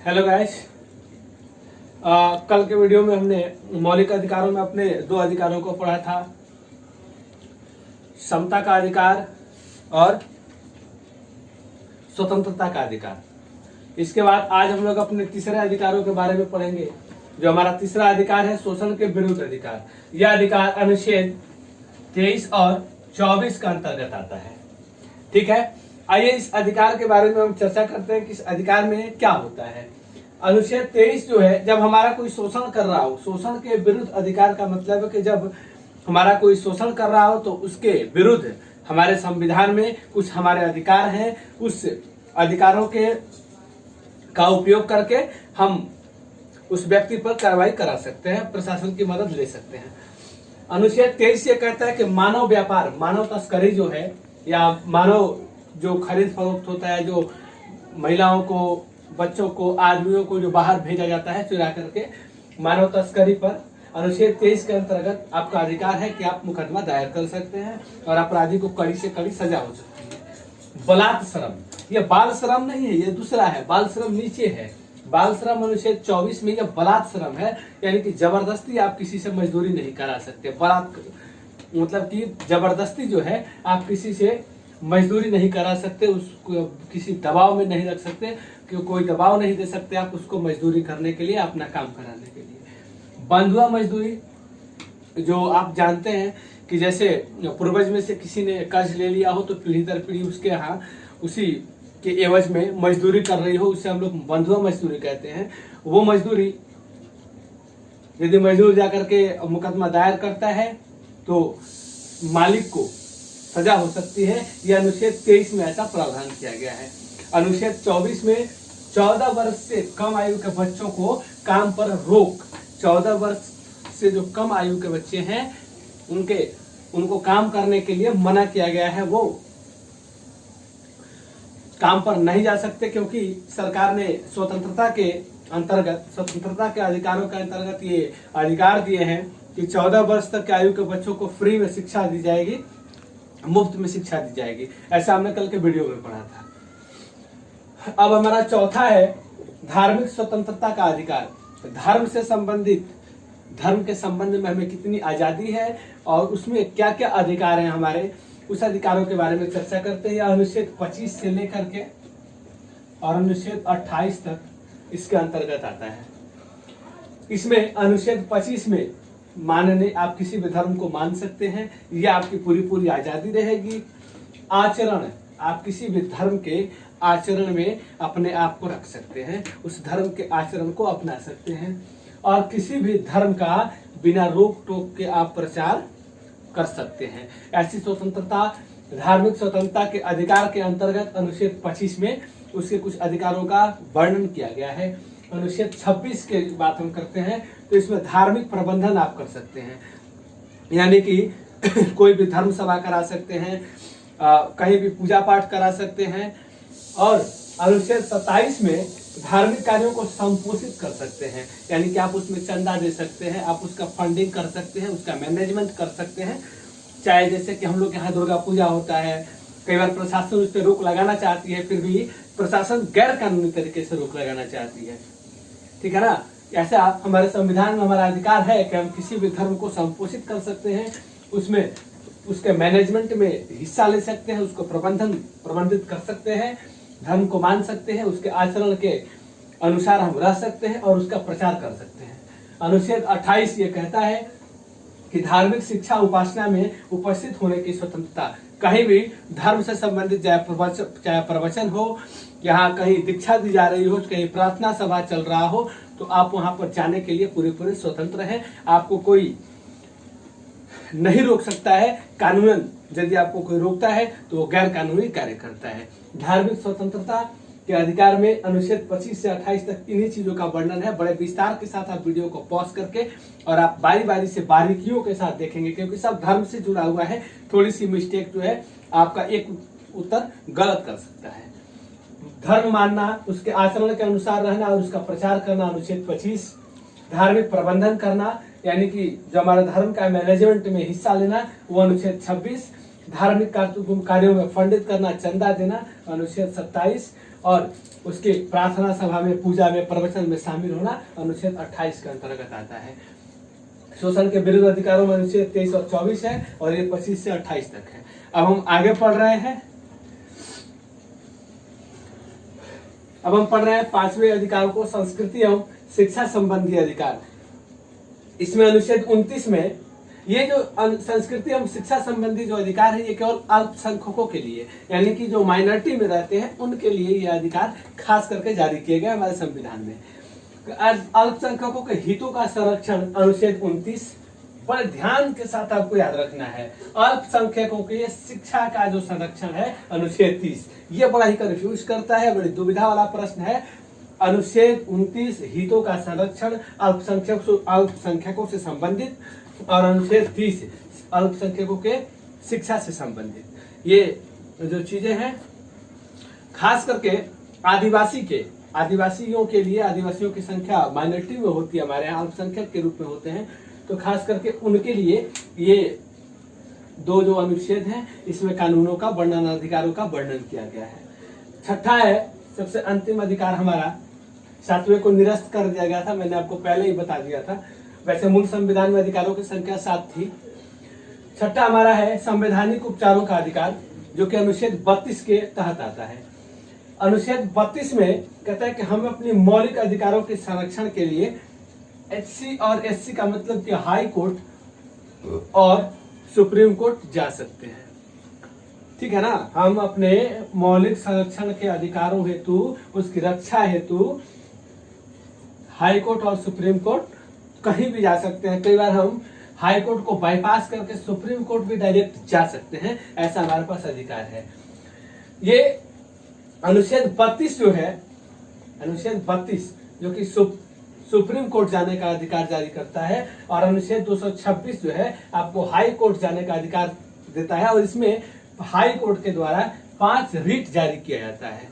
Hello guys. कल के video में हमने मौलिक अधिकारों में अपने दो अधिकारों को पढ़ा था, समता का अधिकार और स्वतंत्रता का अधिकार। इसके बाद आज हम लोग अपने तीसरे अधिकारों के बारे में पढ़ेंगे। जो हमारा तीसरा अधिकार है शोषण के विरुद्ध अधिकार। यह अधिकार अनुच्छेद 23 और 24 का अंतर्गत आता है। ठीक है, आइए इस अधिकार के बारे में हम चर्चा करते हैं कि इस अधिकार में क्या होता है। अनुच्छेद 23 जो है, जब हमारा कोई शोषण कर रहा हो, शोषण के विरुद्ध अधिकार का मतलब है कि जब हमारा कोई शोषण कर रहा हो तो उसके विरुद्ध हमारे संविधान में कुछ हमारे अधिकार हैं, उस अधिकारों के का उपयोग करके हम उस व्यक्ति पर कार्रवाई करा सकते हैं, प्रशासन की मदद ले सकते हैं। अनुच्छेद 23 ये कहता है कि मानव व्यापार, मानव तस्करी जो है या मानव जो खरीद फरोख्त होता है, जो महिलाओं को, बच्चों को, आदमियों को जो बाहर भेजा जाता है चुरा करके, मानव तस्करी पर अनुच्छेद 23 के अंतर्गत आपका अधिकार है कि आप मुकदमा दायर कर सकते हैं और अपराधी को कड़ी से कड़ी सजा हो सकती है। बलात् श्रम, ये बाल श्रम नहीं है, ये दूसरा है। बाल श्रम नीचे है। बाल श्रम अनुच्छेद 24 में यह बलात् श्रम है, यानी कि जबरदस्ती आप किसी से मजदूरी नहीं करा सकते। बलात् मतलब कि जबरदस्ती जो है, आप किसी से मजदूरी नहीं करा सकते, उसको किसी दबाव में नहीं रख सकते, कि कोई दबाव नहीं दे सकते आप उसको मजदूरी करने के लिए, अपना काम कराने के लिए। बंधुआ मजदूरी, जो आप जानते हैं कि जैसे पूर्वज में से किसी ने कर्ज ले लिया हो तो पीढ़ी दर पीढ़ी उसके यहाँ उसी के एवज में मजदूरी कर रही हो, उससे हम लोग बंधुआ मजदूरी कहते हैं। वो मजदूरी, यदि मजदूर जाकर के मुकदमा दायर करता है तो मालिक को सजा हो सकती है। यह अनुच्छेद 23 में ऐसा प्रावधान किया गया है। अनुच्छेद 24 में 14 वर्ष से कम आयु के बच्चों को काम पर रोक, 14 वर्ष से जो कम आयु के बच्चे हैं उनको काम करने के लिए मना किया गया है। वो काम पर नहीं जा सकते, क्योंकि सरकार ने स्वतंत्रता के अंतर्गत, स्वतंत्रता के अधिकारों के अंतर्गत ये अधिकार दिए हैं कि 14 वर्ष तक के आयु के बच्चों को फ्री में शिक्षा दी जाएगी, मुफ्त में शिक्षा दी जाएगी। ऐसा हमने कल के वीडियो में पढ़ा था। अब हमारा चौथा है धार्मिक स्वतंत्रता का अधिकार। धर्म से संबंधित, धर्म के संबंध में हमें कितनी आजादी है और उसमें क्या क्या अधिकार हैं हमारे, उस अधिकारों के बारे में चर्चा करते हैं। अनुच्छेद 25 से लेकर के और अनुच्छेद 28 तक इसके अंतर्गत आता है। इसमें अनुच्छेद 25 में मानने, आप किसी भी धर्म को मान सकते हैं, यह आपकी पूरी पूरी आजादी रहेगी। आचरण, आप किसी भी धर्म के आचरण में अपने आप को रख सकते हैं, उस धर्म के आचरण को अपना सकते हैं और किसी भी धर्म का बिना रोक टोक के आप प्रचार कर सकते हैं। ऐसी स्वतंत्रता, धार्मिक स्वतंत्रता के अधिकार के अंतर्गत अनुच्छेद 25 में उसके कुछ अधिकारों का वर्णन किया गया है। अनुच्छेद 26 के बात हम करते हैं तो इसमें धार्मिक प्रबंधन आप कर सकते हैं, यानी कि कोई भी धर्म सभा करा सकते हैं, कहीं भी पूजा पाठ करा सकते हैं। और अनुच्छेद 27 में धार्मिक कार्यों को संपोषित कर सकते हैं, यानी कि आप उसमें चंदा दे सकते हैं, आप उसका फंडिंग कर सकते हैं, उसका मैनेजमेंट कर सकते हैं। चाहे जैसे कि हम लोग यहाँ दुर्गा पूजा होता है, कई बार प्रशासन उस पर रोक लगाना चाहती है, फिर भी प्रशासन गैर कानूनी तरीके से रोक लगाना चाहती है। ठीक है ना, ऐसा हमारे संविधान में हमारा अधिकार है कि हम किसी भी धर्म को संपोषित कर सकते हैं, उसमें उसके मैनेजमेंट में हिस्सा ले सकते हैं, उसको प्रबंधित कर सकते हैं, धर्म को मान सकते हैं, उसके आचरण के अनुसार हम रह सकते हैं और उसका प्रचार कर सकते हैं। अनुच्छेद 28 ये कहता है कि धार्मिक शिक्षा उपासना में उपस्थित होने की स्वतंत्रता, कहीं भी धर्म से संबंधित चाहे प्रवचन हो, यहाँ कहीं दीक्षा दी जा रही हो, कहीं प्रार्थना सभा चल रहा हो, तो आप वहां पर जाने के लिए पूरे स्वतंत्र हैं। आपको कोई नहीं रोक सकता है कानूनन। यदि आपको कोई रोकता है तो वो गैर कानूनी कार्य करता है। धार्मिक स्वतंत्रता के अधिकार में अनुच्छेद 25 से 28 तक इन्हीं चीजों का वर्णन है। बड़े विस्तार के साथ आप वीडियो को पॉज करके और आप बारी बारी से बारीकियों के साथ देखेंगे, क्योंकि सब धर्म से जुड़ा हुआ है। थोड़ी सी मिस्टेक जो है आपका एक उत्तर गलत कर सकता है। धर्म मानना, उसके आचरण के अनुसार रहना और उसका प्रचार करना अनुच्छेद 25। धार्मिक प्रबंधन करना, यानी कि जो हमारे धर्म का मैनेजमेंट में हिस्सा लेना, वो अनुच्छेद 26। धार्मिक कार्यों में फंडित करना, चंदा देना, अनुच्छेद 27। और उसके प्रार्थना सभा में, पूजा में, प्रवचन में शामिल होना अनुच्छेद 28 के अंतर्गत आता है। शोषण के विरुद्ध अधिकारों में अनुच्छेद 23 और 24 है और ये 25 से 28 तक है। अब हम आगे पढ़ रहे हैं। अब हम पढ़ रहे हैं 5वें अधिकार को, संस्कृति एवं शिक्षा संबंधी अधिकार। इसमें अनुच्छेद 29 में ये जो संस्कृति एवं शिक्षा संबंधी जो अधिकार है ये केवल अल्पसंख्यकों के लिए, यानी कि जो माइनॉरिटी में रहते हैं उनके लिए ये अधिकार खास करके जारी किए गए हमारे संविधान में। अल्पसंख्यकों के हितों का संरक्षण अनुच्छेद 29, बड़े ध्यान के साथ आपको याद रखना है। अल्पसंख्यकों के शिक्षा का जो संरक्षण है अनुच्छेद 30, ये बड़ा ही कंफ्यूज करता है, बड़ी दुविधा वाला प्रश्न है। अनुच्छेद 29 हितों का संरक्षण अल्पसंख्यकों से संबंधित और अनुच्छेद 30 अल्पसंख्यकों के शिक्षा से संबंधित। ये जो चीजें हैं खास करके आदिवासियों के लिए, आदिवासियों की संख्या माइनॉरिटी में होती है, हमारे यहाँ अल्पसंख्यक के रूप में होते हैं, तो खास करके उनके लिए ये दो जो अनुच्छेद हैं इसमें कानूनों का वर्णन, अधिकारों का वर्णन किया गया है। छठा है सबसे अंतिम अधिकार हमारा, 7वें को निरस्त कर दिया गया था, मैंने आपको पहले ही बता दिया था। वैसे मूल संविधान में अधिकारों की संख्या 7 थी। छठा हमारा है संवैधानिक उपचारों का अधिकार, जो कि अनुच्छेद 32 के तहत आता है। अनुच्छेद 32 में कहता है कि हम अपने मौलिक अधिकारों के संरक्षण के लिए HC और SC का मतलब कि हाई कोर्ट और सुप्रीम कोर्ट जा सकते हैं। ठीक है ना, हम अपने मौलिक संरक्षण के अधिकारों हेतु, उसकी रक्षा हेतु हाई कोर्ट और सुप्रीम कोर्ट कहीं भी जा सकते हैं। कई बार हम हाई कोर्ट को बाईपास करके सुप्रीम कोर्ट भी डायरेक्ट जा सकते हैं, ऐसा हमारे पास अधिकार है। ये अनुच्छेद 32 जो है, अनुच्छेद 32 जो कि सुप्रीम कोर्ट जाने का अधिकार जारी करता है, और अनुच्छेद 226 जो है आपको हाई कोर्ट जाने का अधिकार देता है, और इसमें हाई कोर्ट के द्वारा 5 रिट जारी किया जाता है।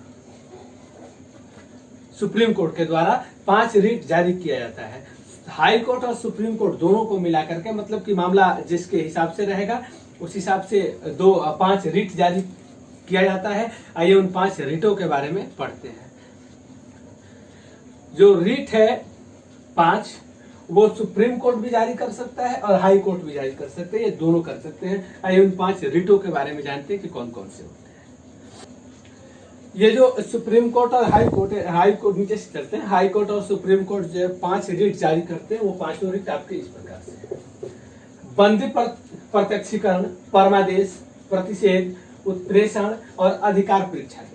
सुप्रीम कोर्ट के द्वारा 5 रिट जारी किया जाता है। हाई कोर्ट और सुप्रीम कोर्ट दोनों को मिला करके, मतलब कि मामला जिसके हिसाब से रहेगा उस हिसाब से 5 रिट जारी किया जाता है। आइए उन 5 रिटों के बारे में पढ़ते हैं। जो रिट है 5, वो सुप्रीम कोर्ट भी जारी कर सकता है और हाई कोर्ट भी जारी कर सकते हैं, ये दोनों कर सकते हैं। आइए उन 5 रिटों के बारे में जानते हैं कि कौन कौन से होते हैं। ये जो सुप्रीम कोर्ट और हाई कोर्ट है, हाई कोर्ट नीचे से चलते हैं, हाई कोर्ट और सुप्रीम कोर्ट जो 5 रिट जारी करते हैं, वो 5 रिट आपके इस प्रकार से है। बंदी प्रत्यक्षीकरण, परमादेश, प्रतिषेध, उत्प्रेषण और अधिकार परीक्षा लेख।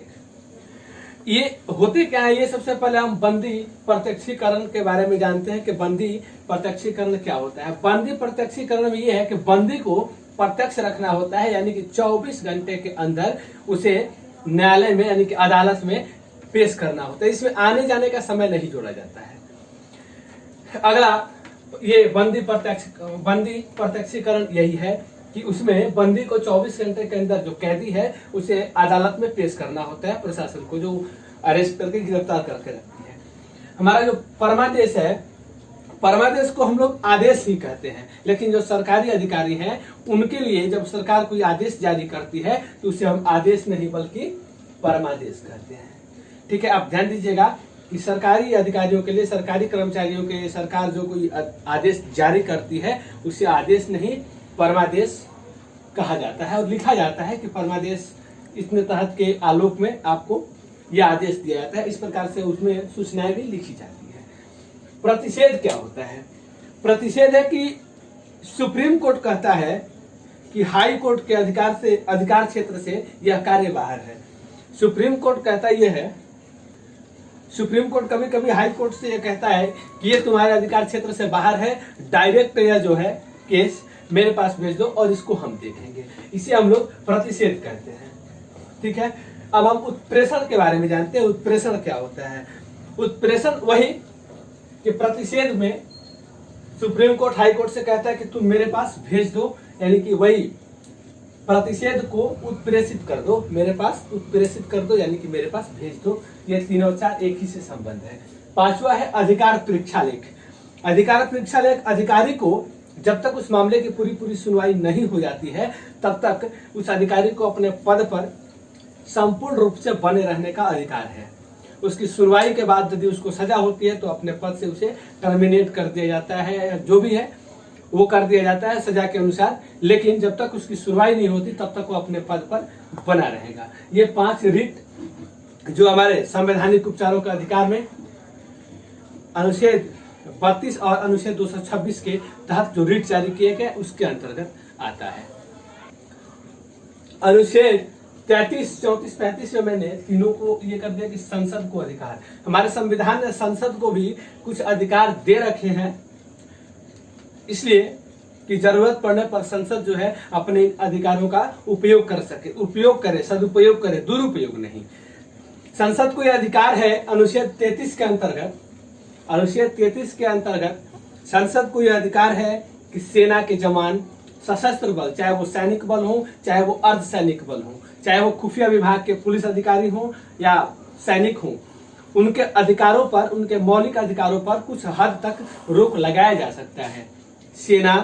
ये होते क्या है, ये सबसे पहले हम बंदी प्रत्यक्षीकरण के बारे में जानते हैं कि बंदी प्रत्यक्षीकरण क्या होता है। बंदी प्रत्यक्षीकरण में ये है कि बंदी को प्रत्यक्ष रखना होता है, यानी कि 24 घंटे के अंदर उसे न्यायालय में, यानी कि अदालत में पेश करना होता है। इसमें आने जाने का समय नहीं जोड़ा जाता है। अगला ये बंदी प्रत्यक्षीकरण यही है कि उसमें बंदी को 24 घंटे के अंदर जो कैदी है उसे अदालत में पेश करना होता है, प्रशासन को, जो अरेस्ट करके गिरफ्तार करके रखती है। हमारा जो परमादेश है, परमादेश को हम लोग आदेश ही कहते हैं, लेकिन जो सरकारी अधिकारी हैं उनके लिए जब सरकार कोई आदेश जारी करती है तो उसे हम आदेश नहीं बल्कि परमादेश कहते हैं। ठीक है, आप ध्यान दीजिएगा कि सरकारी अधिकारियों के लिए, सरकारी कर्मचारियों के लिए सरकार जो कोई आदेश जारी करती है उसे आदेश नहीं परमादेश कहा जाता है, और लिखा जाता है कि परमादेश इतने तहत के आलोक में आपको यह आदेश दिया जाता है। इस प्रकार से उसमें सूचनाएं भी लिखी जाती है। प्रतिषेध क्या होता है? प्रतिषेध है कि सुप्रीम कोर्ट कहता है कि हाई कोर्ट के अधिकार क्षेत्र से यह कार्य बाहर है। सुप्रीम कोर्ट कहता यह है, सुप्रीम कोर्ट कभी कभी हाई कोर्ट से यह कहता है कि ये तुम्हारे अधिकार क्षेत्र से बाहर है, डायरेक्ट यह जो है केस मेरे पास भेज दो और इसको हम देखेंगे। इसे हम लोग प्रतिषेध कहते हैं। ठीक है, अब हम उत्प्रेषण के बारे में जानते हैं। उत्प्रेषण क्या होता है? उत्प्रेषण वही कि प्रतिषेध में सुप्रीम कोर्ट हाई कोर्ट से कहता है कि तुम मेरे पास भेज दो, यानी कि वही प्रतिषेध को उत्प्रेषित कर दो, मेरे पास उत्प्रेषित कर दो, यानी कि मेरे पास भेज दो। ये तीनों चार एक ही से संबंध है। 5वां है अधिकार परीक्षा लेख। अधिकार परीक्षा लेख अधिकारी को जब तक उस मामले की पूरी सुनवाई नहीं हो जाती है तब तक उस अधिकारी को अपने पद पर संपूर्ण रूप से बने रहने का अधिकार है। उसकी सुनवाई के बाद यदि उसको सजा होती है तो अपने पद से उसे टर्मिनेट कर दिया जाता है, जो भी है वो कर दिया जाता है सजा के अनुसार। लेकिन जब तक उसकी सुनवाई नहीं होती तब तक वो अपने पद पर बना रहेगा। ये 5 रिट जो हमारे संवैधानिक उपचारों के अधिकार में अनुच्छेद 32 और अनुच्छेद 226 के तहत जो रिट जारी किए गए उसके अंतर्गत आता है। अनुच्छेद 33, 34, 35 में मैंने तीनों को ये कर दिया कि संसद को अधिकार, हमारे संविधान ने संसद को भी कुछ अधिकार दे रखे हैं, इसलिए कि जरूरत पड़ने पर संसद जो है अपने अधिकारों का उपयोग कर सके, उपयोग करे, सदुपयोग करे, दुरुपयोग नहीं। संसद को यह अधिकार है अनुच्छेद 33 के अंतर्गत, अनुच्छेद 33 के अंतर्गत संसद को यह अधिकार है कि सेना के जवान, सशस्त्र बल, चाहे वो सैनिक बल हो, चाहे वो अर्धसैनिक बल हो, चाहे वो खुफिया विभाग के पुलिस अधिकारी हो या सैनिक हो, उनके अधिकारों पर, उनके मौलिक अधिकारों पर कुछ हद तक रोक लगाया जा सकता है। सेना,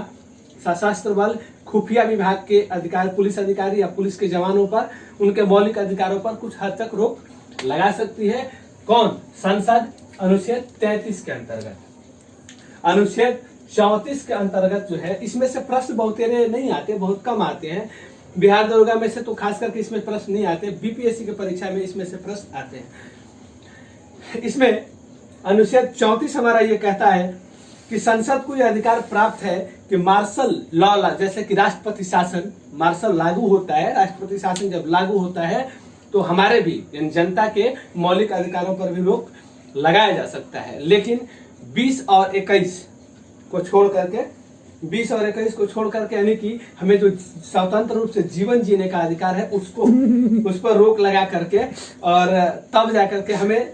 सशस्त्र बल, खुफिया विभाग के अधिकारी, पुलिस अधिकारी या पुलिस के जवानों पर उनके मौलिक अधिकारों पर कुछ हद तक रोक लगा सकती है। कौन? संसद। अनुच्छेद 33 के अंतर्गत। अनुच्छेद 34 के अंतर्गत जो है, इसमें से प्रश्न बहुतेरे नहीं आते, बहुत कम आते हैं। बिहार दरोगा में से तो खास करके इसमें प्रश्न नहीं आते, बीपीएससी की परीक्षा में इसमें से प्रश्न आते हैं। इसमें अनुच्छेद 34 हमारा ये कहता है कि संसद को यह अधिकार प्राप्त है कि मार्शल लॉ, जैसे कि राष्ट्रपति शासन, मार्शल लागू होता है, राष्ट्रपति शासन जब लागू होता है तो हमारे भी जनता के मौलिक अधिकारों पर भी रोक लगाया जा सकता है। लेकिन 20 और 21 को छोड़ करके, 20 और 21 को छोड़ करके, यानी कि हमें जो स्वतंत्र रूप से जीवन जीने का अधिकार है उसको, उस पर रोक लगा करके, और तब जाकर के हमें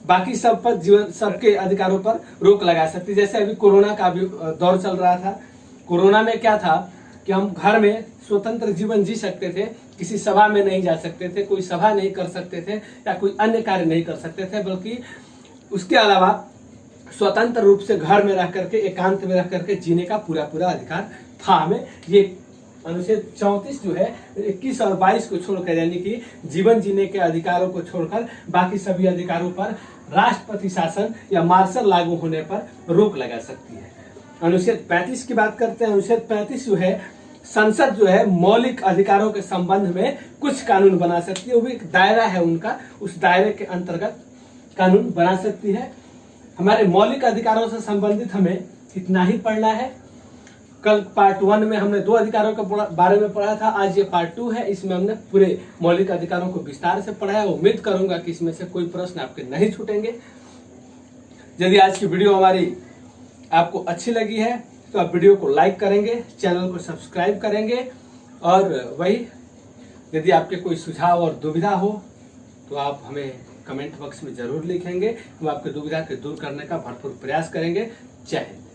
बाकी सब पर, जीवन, सबके अधिकारों पर रोक लगा सकती। जैसे अभी कोरोना का भी दौर चल रहा था। कोरोना में क्या था कि हम घर में स्वतंत्र जीवन जी सकते थे, किसी सभा में नहीं जा सकते थे, कोई सभा नहीं कर सकते थे या कोई अन्य कार्य नहीं कर सकते थे, बल्कि उसके अलावा स्वतंत्र रूप से घर में रह करके, एकांत में रह करके जीने का पूरा पूरा अधिकार था हमें। ये अनुच्छेद 34 जो है 21 और 22 को छोड़कर, यानी कि जीवन जीने के अधिकारों को छोड़कर बाकी सभी अधिकारों पर राष्ट्रपति शासन या मार्शल लागू होने पर रोक लगा सकती है। अनुच्छेद 35 की बात करते हैं। अनुच्छेद 35 जो है, संसद जो है मौलिक अधिकारों के संबंध में कुछ कानून बना सकती है, वो भी एक दायरा है उनका, उस दायरे के अंतर्गत कानून बना सकती है। हमारे मौलिक अधिकारों से संबंधित हमें इतना ही पढ़ना है। कल पार्ट 1 में हमने 2 अधिकारों के बारे में पढ़ा था, आज ये पार्ट 2 है, इसमें हमने पूरे मौलिक अधिकारों को विस्तार से पढ़ा है। उम्मीद करूंगा कि इसमें से कोई प्रश्न आपके नहीं छूटेंगे। यदि आज की वीडियो हमारी आपको अच्छी लगी है तो आप वीडियो को लाइक करेंगे, चैनल को सब्सक्राइब करेंगे, और वही यदि आपके कोई सुझाव और दुविधा हो तो आप हमें कमेंट बॉक्स में जरूर लिखेंगे। हम आपके दुविधा के दूर करने का भरपूर प्रयास करेंगे। जय हिंद।